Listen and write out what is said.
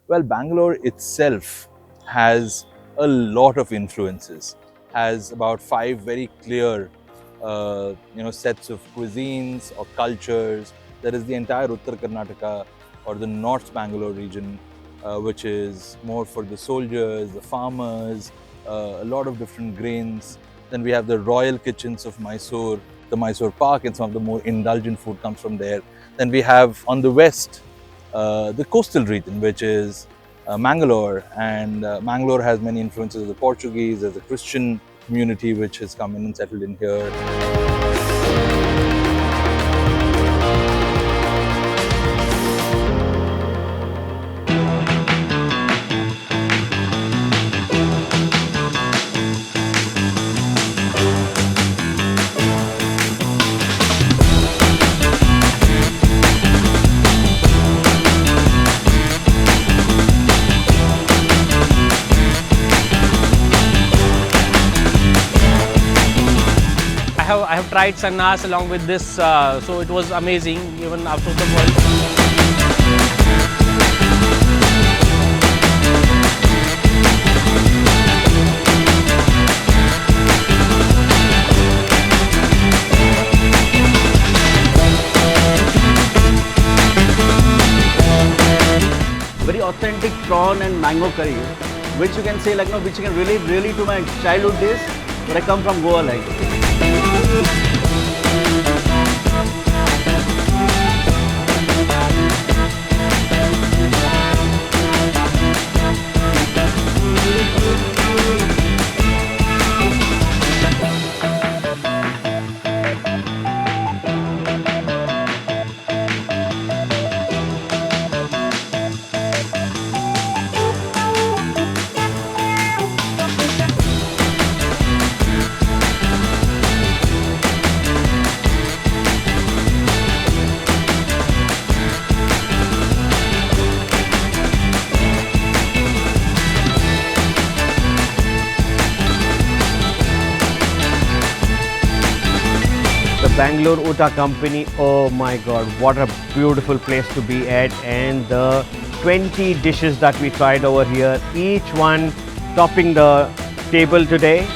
Well, Bangalore itself has a lot of influences, has about five very clear, sets of cuisines or cultures. There is the entire Uttar Karnataka or the North Bangalore region, which is more for the soldiers, the farmers, a lot of different grains. Then we have the royal kitchens of Mysore, the Mysore Park, and some of the more indulgent food comes from there. Then we have on the west the coastal region, which is Mangalore, and Mangalore has many influences of the Portuguese. There's a Christian community which has come in and settled in here. I have tried sannas along with this, so it was amazing even out of the world. Very authentic prawn and mango curry, which you can say like, which you can relate really to my childhood days, where I come from Goa like. Bangalore Uta Company, oh my god, what a beautiful place to be at, and the 20 dishes that we tried over here, each one topping the table today.